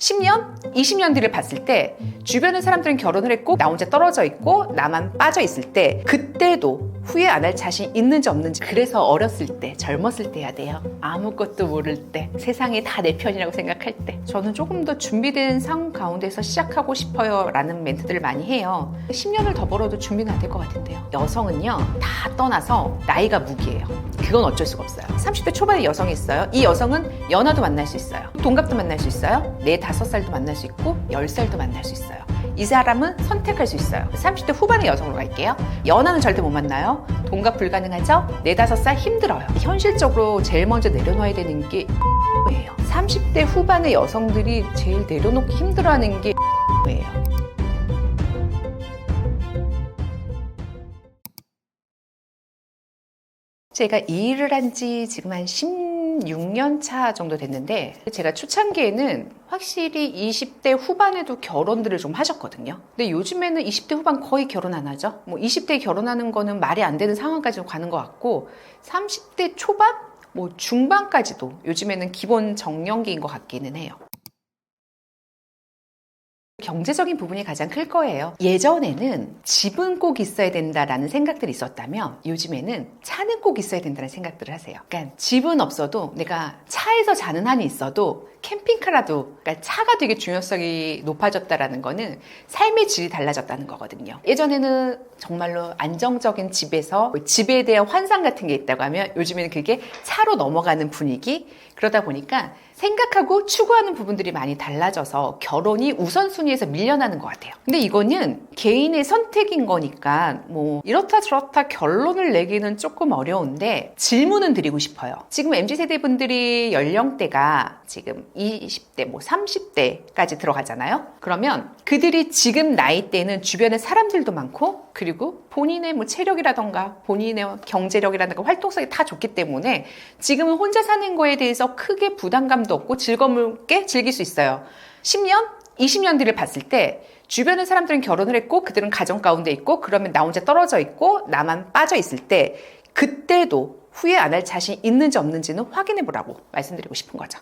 10년, 20년 뒤를 봤을 때 주변의 사람들은 결혼을 했고 나 혼자 떨어져 있고 나만 빠져 있을 때 그때도 후회 안 할 자신 있는지 없는지. 그래서 어렸을 때, 젊었을 때 해야 돼요. 아무것도 모를 때, 세상이 다 내 편이라고 생각할 때. 저는 조금 더 준비된 상황 가운데서 시작하고 싶어요 라는 멘트들을 많이 해요. 10년을 더 벌어도 준비는 안 될 것 같은데요. 여성은요, 다 떠나서 나이가 무기예요. 그건 어쩔 수가 없어요. 30대 초반에 여성이 있어요. 이 여성은 연하도 만날 수 있어요. 동갑도 만날 수 있어요. 4, 5살도 만날 수 있고 10살도 만날 수 있어요. 이 사람은 선택할 수 있어요. 30대 후반의 여성으로 갈게요. 연하는 절대 못 만나요. 동갑 불가능하죠? 4, 5살 힘들어요. 현실적으로 제일 먼저 내려놔야 되는 게 예요. 30대 후반의 여성들이 제일 내려놓기 힘들어하는 게 예요. 제가 이 일을 한 지 지금 한 16년 차 정도 됐는데, 제가 초창기에는 확실히 20대 후반에도 결혼들을 좀 하셨거든요. 근데 요즘에는 20대 후반 거의 결혼 안 하죠. 20대에 결혼하는 거는 말이 안 되는 상황까지 가는 것 같고, 30대 초반? 중반까지도 요즘에는 기본 정년기인 것 같기는 해요. 경제적인 부분이 가장 클 거예요. 예전에는 집은 꼭 있어야 된다라는 생각들이 있었다면 요즘에는 차는 꼭 있어야 된다는 생각들을 하세요. 그러니까 집은 없어도 내가 차에서 자는 한이 있어도 캠핑카라도, 그러니까 차가 되게 중요성이 높아졌다라는 거는 삶의 질이 달라졌다는 거거든요. 예전에는 정말로 안정적인 집에서 집에 대한 환상 같은 게 있다고 하면 요즘에는 그게 차로 넘어가는 분위기. 그러다 보니까 생각하고 추구하는 부분들이 많이 달라져서 결혼이 우선순위에서 밀려나는 것 같아요. 근데 이거는 개인의 선택인 거니까 이렇다 저렇다 결론을 내기는 조금 어려운데 질문은 드리고 싶어요. 지금 MZ세대 분들이 연령대가 지금 20대, 30대까지 들어가잖아요. 그러면 그들이 지금 나이대는 주변에 사람들도 많고, 그리고 본인의 체력이라던가 본인의 경제력이라던가 활동성이 다 좋기 때문에 지금은 혼자 사는 거에 대해서 크게 부담감도 없고 즐겁게 즐길 수 있어요. 10년, 20년 뒤를 봤을 때 주변의 사람들은 결혼을 했고 그들은 가정 가운데 있고, 그러면 나 혼자 떨어져 있고 나만 빠져 있을 때 그때도 후회 안 할 자신 있는지 없는지는 확인해 보라고 말씀드리고 싶은 거죠.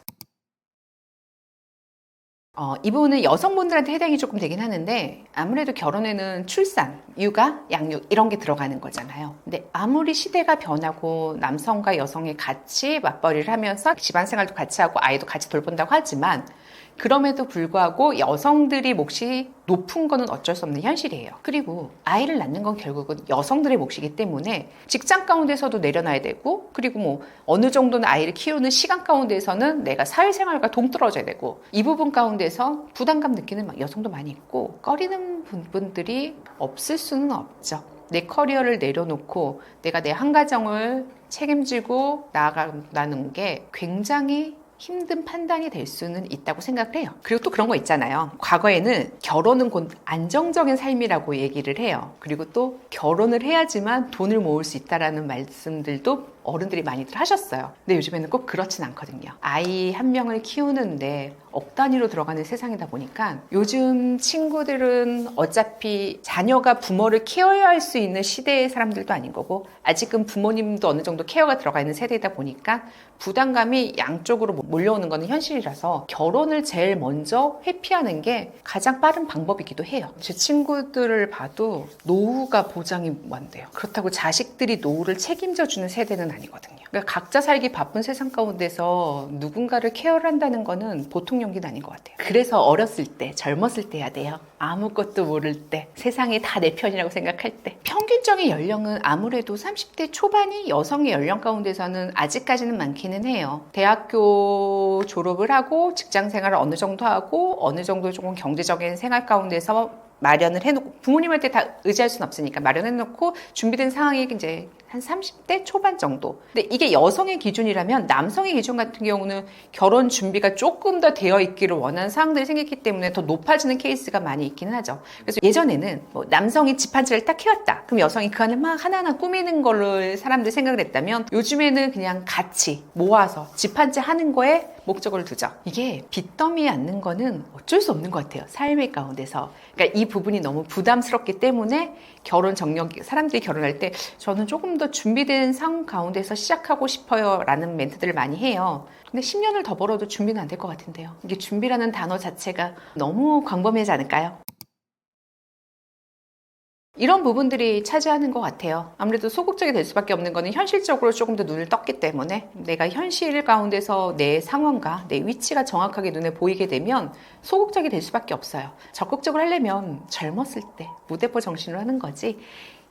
이 부분은 여성분들한테 해당이 조금 되긴 하는데, 아무래도 결혼에는 출산, 육아, 양육 이런 게 들어가는 거잖아요. 근데 아무리 시대가 변하고 남성과 여성이 같이 맞벌이를 하면서 집안생활도 같이 하고 아이도 같이 돌본다고 하지만, 그럼에도 불구하고 여성들이 몫이 높은 거는 어쩔 수 없는 현실이에요. 그리고 아이를 낳는 건 결국은 여성들의 몫이기 때문에 직장 가운데서도 내려놔야 되고, 그리고 어느 정도는 아이를 키우는 시간 가운데서는 내가 사회생활과 동떨어져야 되고, 이 부분 가운데서 부담감 느끼는 여성도 많이 있고, 꺼리는 부분들이 없을 수는 없죠. 내 커리어를 내려놓고 내가 내 한 가정을 책임지고 나아간다는 게 굉장히 힘든 판단이 될 수는 있다고 생각을 해요. 그리고 또 그런 거 있잖아요. 과거에는 결혼은 곧 안정적인 삶이라고 얘기를 해요. 그리고 또 결혼을 해야지만 돈을 모을 수 있다라는 말씀들도 어른들이 많이들 하셨어요. 근데 요즘에는 꼭 그렇진 않거든요. 아이 한 명을 키우는데 억 단위로 들어가는 세상이다 보니까 요즘 친구들은 어차피 자녀가 부모를 케어할 수 있는 시대의 사람들도 아닌 거고, 아직은 부모님도 어느 정도 케어가 들어가 있는 세대이다 보니까 부담감이 양쪽으로 몰려오는 거는 현실이라서 결혼을 제일 먼저 회피하는 게 가장 빠른 방법이기도 해요. 제 친구들을 봐도 노후가 보장이 안 돼요. 그렇다고 자식들이 노후를 책임져주는 세대는 아니거든요. 그러니까 각자 살기 바쁜 세상 가운데서 누군가를 케어를 한다는 거는 보통 용기는 아닌 것 같아요. 그래서 어렸을 때, 젊었을 때 해야 돼요. 아무것도 모를 때, 세상이 다 내 편이라고 생각할 때. 평균적인 연령은 아무래도 30대 초반이 여성의 연령 가운데서는 아직까지는 많기는 해요. 대학교 졸업을 하고 직장 생활을 어느 정도 하고 어느 정도 조금 경제적인 생활 가운데서 마련을 해놓고, 부모님한테 다 의지할 수는 없으니까 마련해놓고 준비된 상황이 이제 한 30대 초반 정도. 근데 이게 여성의 기준이라면 남성의 기준 같은 경우는 결혼 준비가 조금 더 되어 있기를 원하는 상황들이 생겼기 때문에 더 높아지는 케이스가 많이 있기는 하죠. 그래서 예전에는 남성이 집 한 채를 딱 키웠다. 그럼 여성이 그 안을 막 하나하나 꾸미는 걸로 사람들이 생각을 했다면, 요즘에는 그냥 같이 모아서 집 한 채 하는 거에 목적을 두죠. 이게 빚더미에 앉는 거는 어쩔 수 없는 것 같아요. 삶의 가운데서. 그러니까 이 부분이 너무 부담스럽기 때문에 결혼 정력, 사람들이 결혼할 때 저는 조금 더 준비된 상황 가운데서 시작하고 싶어요 라는 멘트들을 많이 해요. 근데 10년을 더 벌어도 준비는 안 될 것 같은데요. 이게 준비라는 단어 자체가 너무 광범위하지 않을까요? 이런 부분들이 차지하는 것 같아요. 아무래도 소극적이 될 수밖에 없는 거는 현실적으로 조금 더 눈을 떴기 때문에 내가 현실 가운데서 내 상황과 내 위치가 정확하게 눈에 보이게 되면 소극적이 될 수밖에 없어요. 적극적으로 하려면 젊었을 때 무대포 정신으로 하는 거지,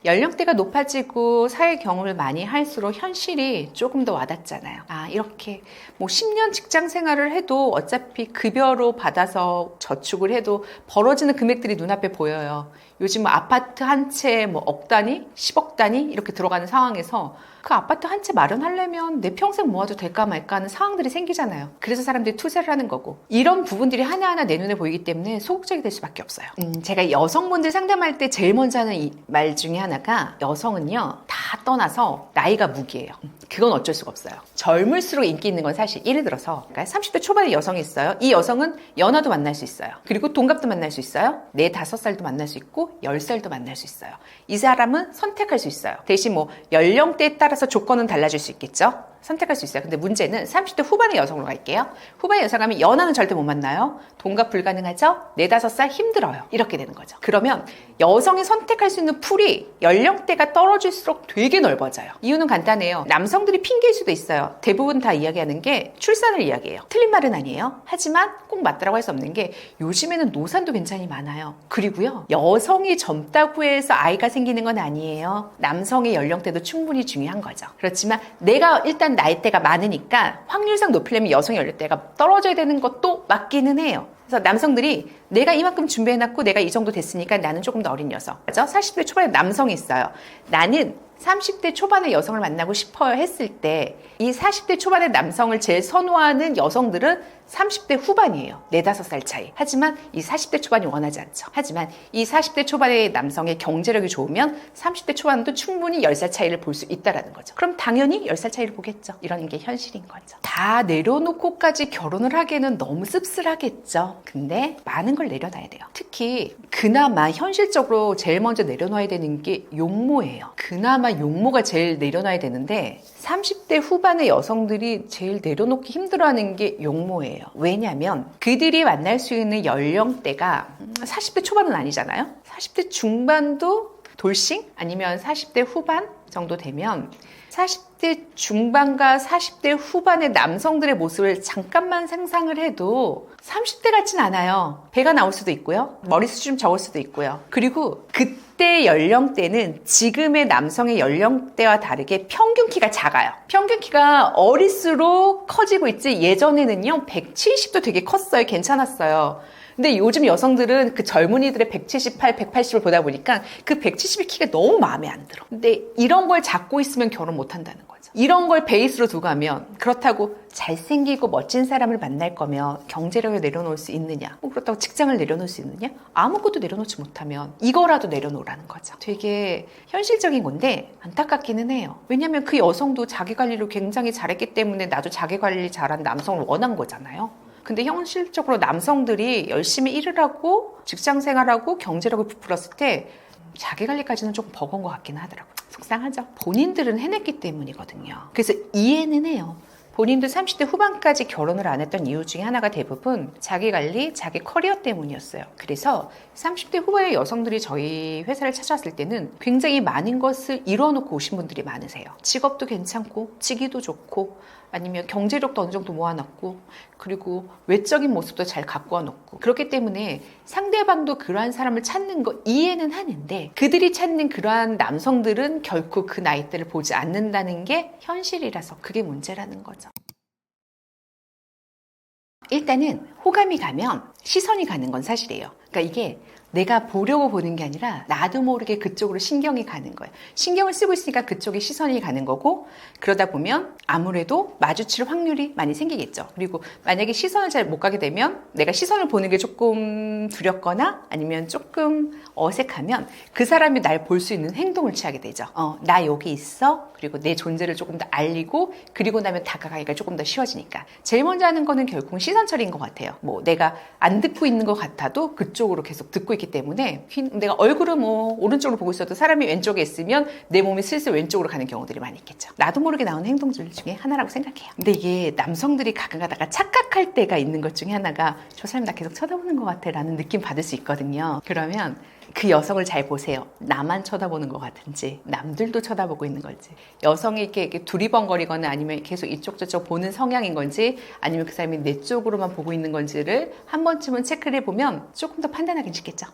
연령대가 높아지고 사회 경험을 많이 할수록 현실이 조금 더 와닿잖아요. 아, 이렇게 뭐 10년 직장 생활을 해도 어차피 급여로 받아서 저축을 해도 벌어지는 금액들이 눈앞에 보여요. 요즘 뭐 아파트 한 채 뭐 억 단위, 10억 단위 이렇게 들어가는 상황에서 그 아파트 한 채 마련하려면 내 평생 모아도 될까 말까 하는 상황들이 생기잖아요. 그래서 사람들이 투자를 하는 거고, 이런 부분들이 하나하나 내 눈에 보이기 때문에 소극적이 될 수밖에 없어요. 제가 여성분들 상담할 때 제일 먼저 하는 이 말 중에 하나가, 여성은요 다 떠나서 나이가 무기예요. 그건 어쩔 수가 없어요. 젊을수록 인기 있는 건 사실, 예를 들어서 그러니까 30대 초반에 여성이 있어요. 이 여성은 연하도 만날 수 있어요. 그리고 동갑도 만날 수 있어요. 4, 5살도 만날 수 있고 10살도 만날 수 있어요. 이 사람은 선택할 수 있어요. 대신 뭐 연령대에 따라서 조건은 달라질 수 있겠죠. 선택할 수 있어요. 근데 문제는 30대 후반의 여성으로 갈게요. 후반의 여성하면 연하는 절대 못 만나요. 동갑 불가능하죠. 4, 5살 힘들어요. 이렇게 되는 거죠. 그러면 여성이 선택할 수 있는 풀이 연령대가 떨어질수록 되게 넓어져요. 이유는 간단해요. 남성들이 핑계일 수도 있어요. 대부분 다 이야기하는 게 출산을 이야기해요. 틀린 말은 아니에요. 하지만 꼭 맞다라고 할 수 없는 게, 요즘에는 노산도 굉장히 많아요. 그리고요, 여성이 젊다고 해서 아이가 생기는 건 아니에요. 남성의 연령대도 충분히 중요한 거죠. 그렇지만 내가 일단 나이대가 많으니까 확률상 높이려면 여성의 연령대가 떨어져야 되는 것도 맞기는 해요. 그래서 남성들이 내가 이만큼 준비해놨고 내가 이 정도 됐으니까 나는 조금 더 어린 녀석, 그죠? 40대 초반에 남성이 있어요. 나는 30대 초반의 여성을 만나고 싶어요 했을 때, 이 40대 초반의 남성을 제일 선호하는 여성들은 30대 후반이에요. 4, 5살 차이. 하지만 이 40대 초반이 원하지 않죠. 하지만 이 40대 초반의 남성의 경제력이 좋으면 30대 초반도 충분히 10살 차이를 볼 수 있다는 거죠. 그럼 당연히 10살 차이를 보겠죠. 이런 게 현실인 거죠. 다 내려놓고까지 결혼을 하기에는 너무 씁쓸하겠죠. 근데 많은 걸 내려놔야 돼요. 특히 그나마 현실적으로 제일 먼저 내려놔야 되는 게 용모예요. 그나마 용모가 제일 내려놔야 되는데, 30대 후반의 여성들이 제일 내려놓기 힘들어하는 게 용모예요. 왜냐하면 그들이 만날 수 있는 연령대가 40대 초반은 아니잖아요. 40대 중반도 돌싱? 아니면 40대 후반 정도 되면, 40대 중반과 40대 후반의 남성들의 모습을 잠깐만 상상을 해도 30대 같진 않아요. 배가 나올 수도 있고요. 머리숱이 좀 적을 수도 있고요. 그리고 그때 연령대는 지금의 남성의 연령대와 다르게 평균 키가 작아요. 평균 키가 어릴수록 커지고 있지, 예전에는요 170도 되게 컸어요. 괜찮았어요. 근데 요즘 여성들은 그 젊은이들의 178, 180을 보다 보니까 그 170의 키가 너무 마음에 안 들어. 근데 이런 걸 잡고 있으면 결혼 못 한다는 거죠. 이런 걸 베이스로 두고 하면, 그렇다고 잘생기고 멋진 사람을 만날 거면 경제력을 내려놓을 수 있느냐? 뭐 그렇다고 직장을 내려놓을 수 있느냐? 아무것도 내려놓지 못하면 이거라도 내려놓으라는 거죠. 되게 현실적인 건데 안타깝기는 해요. 왜냐하면 그 여성도 자기 관리를 굉장히 잘했기 때문에 나도 자기 관리 잘한 남성을 원한 거잖아요. 근데 현실적으로 남성들이 열심히 일을 하고 직장 생활하고 경제력을 부풀었을 때 자기 관리까지는 조금 버거운 것 같긴 하더라고요. 속상하죠. 본인들은 해냈기 때문이거든요. 그래서 이해는 해요. 본인도 30대 후반까지 결혼을 안 했던 이유 중에 하나가 대부분 자기 관리, 자기 커리어 때문이었어요. 그래서 30대 후반의 여성들이 저희 회사를 찾아왔을 때는 굉장히 많은 것을 이뤄놓고 오신 분들이 많으세요. 직업도 괜찮고, 직위도 좋고, 아니면 경제력도 어느 정도 모아놨고, 그리고 외적인 모습도 잘 가꾸어 놓고, 그렇기 때문에 상대방도 그러한 사람을 찾는 거 이해는 하는데, 그들이 찾는 그러한 남성들은 결코 그 나이대를 보지 않는다는 게 현실이라서 그게 문제라는 거죠. 일단은 호감이 가면 시선이 가는 건 사실이에요. 그러니까 이게 내가 보려고 보는 게 아니라 나도 모르게 그쪽으로 신경이 가는 거예요. 신경을 쓰고 있으니까 그쪽에 시선이 가는 거고, 그러다 보면 아무래도 마주칠 확률이 많이 생기겠죠. 그리고 만약에 시선을 잘 못 가게 되면 내가 시선을 보는 게 조금 두렵거나 아니면 조금 어색하면 그 사람이 날 볼 수 있는 행동을 취하게 되죠. 나 여기 있어. 그리고 내 존재를 조금 더 알리고, 그리고 나면 다가가기가 조금 더 쉬워지니까. 제일 먼저 하는 거는 결국은 시선 처리인 것 같아요. 뭐 내가 안 듣고 있는 것 같아도 그쪽으로 계속 듣고 있기 때문에, 내가 얼굴은 뭐 오른쪽으로 보고 있어도 사람이 왼쪽에 있으면 내 몸이 슬슬 왼쪽으로 가는 경우들이 많이 있겠죠. 나도 모르게 나오는 행동들 중에 하나라고 생각해요. 근데 이게 남성들이 가끔 가다가 착각할 때가 있는 것 중에 하나가, 저 사람 나 계속 쳐다보는 것 같아 라는 느낌 받을 수 있거든요. 그러면 그 여성을 잘 보세요. 나만 쳐다보는 것 같은지, 남들도 쳐다보고 있는 건지, 여성이 이렇게 두리번거리거나 아니면 계속 이쪽 저쪽 보는 성향인 건지, 아니면 그 사람이 내 쪽으로만 보고 있는 건지를 한 번쯤은 체크를 해보면 조금 더 판단하기 쉽겠죠.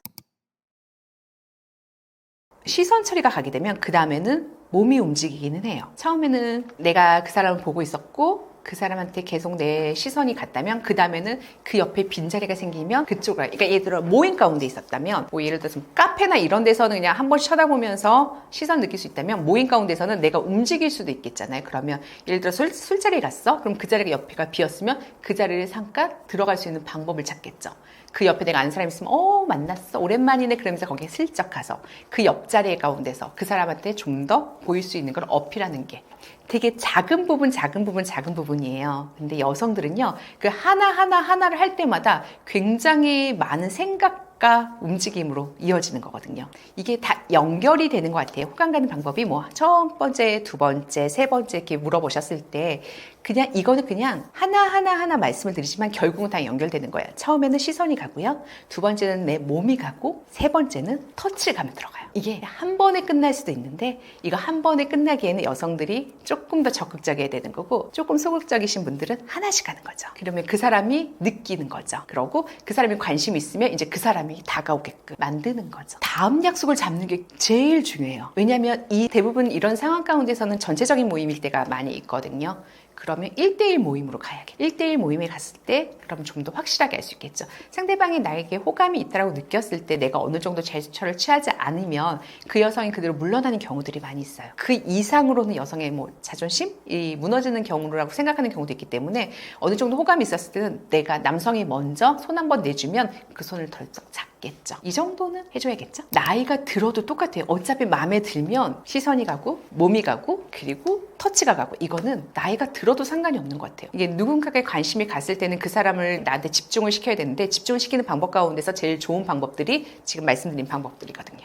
시선 처리가 가게 되면 그 다음에는 몸이 움직이기는 해요. 처음에는 내가 그 사람을 보고 있었고 그 사람한테 계속 내 시선이 갔다면, 그 다음에는 그 옆에 빈자리가 생기면 그쪽으로, 그러니까 예를 들어 모임 가운데 있었다면, 뭐 예를 들어서 카페나 이런 데서는 그냥 한 번씩 쳐다보면서 시선 느낄 수 있다면, 모임 가운데서는 내가 움직일 수도 있겠잖아요. 그러면 예를 들어 술자리에 갔어? 그럼 그 자리가 옆에가 비었으면 그 자리를 잠깐 들어갈 수 있는 방법을 찾겠죠. 그 옆에 내가 아는 사람이 있으면 만났어, 오랜만이네, 그러면서 거기에 슬쩍 가서 그 옆자리 가운데서 그 사람한테 좀 더 보일 수 있는 걸 어필하는 게 되게 작은 부분이에요. 근데 여성들은요, 그 하나를 할 때마다 굉장히 많은 생각과 움직임으로 이어지는 거거든요. 이게 다 연결이 되는 것 같아요. 호감 가는 방법이 뭐 첫 번째, 두 번째, 세 번째 이렇게 물어보셨을 때 그냥 이거는 그냥 하나 말씀을 드리지만 결국은 다 연결되는 거예요. 처음에는 시선이 가고요. 두 번째는 내 몸이 가고, 세 번째는 터치를 가면 들어가요. 이게 한 번에 끝날 수도 있는데, 이거 한 번에 끝나기에는 여성들이 조금 더 적극적이어야 되는 거고, 조금 소극적이신 분들은 하나씩 하는 거죠. 그러면 그 사람이 느끼는 거죠. 그러고 그 사람이 관심이 있으면 이제 그 사람이 다가오게끔 만드는 거죠. 다음 약속을 잡는 게 제일 중요해요. 왜냐하면 이 대부분 이런 상황 가운데서는 전체적인 모임일 때가 많이 있거든요. 그러면 1대1 모임으로 가야겠죠. 1대1 모임에 갔을 때 그럼 좀 더 확실하게 알 수 있겠죠. 상대방이 나에게 호감이 있다고 느꼈을 때 내가 어느 정도 제스처를 취하지 않으면 그 여성이 그대로 물러나는 경우들이 많이 있어요. 그 이상으로는 여성의 뭐 자존심이 무너지는 경우라고 생각하는 경우도 있기 때문에, 어느 정도 호감이 있었을 때는 내가 남성이 먼저 손 한번 내주면 그 손을 덜쩍 잡겠죠. 이 정도는 해줘야겠죠. 나이가 들어도 똑같아요. 어차피 마음에 들면 시선이 가고 몸이 가고 그리고 터치가 가고, 이거는 나이가 들어도 상관이 없는 것 같아요. 이게 누군가에 관심이 갔을 때는 그 사람을 나한테 집중을 시켜야 되는데, 집중을 시키는 방법 가운데서 제일 좋은 방법들이 지금 말씀드린 방법들이거든요.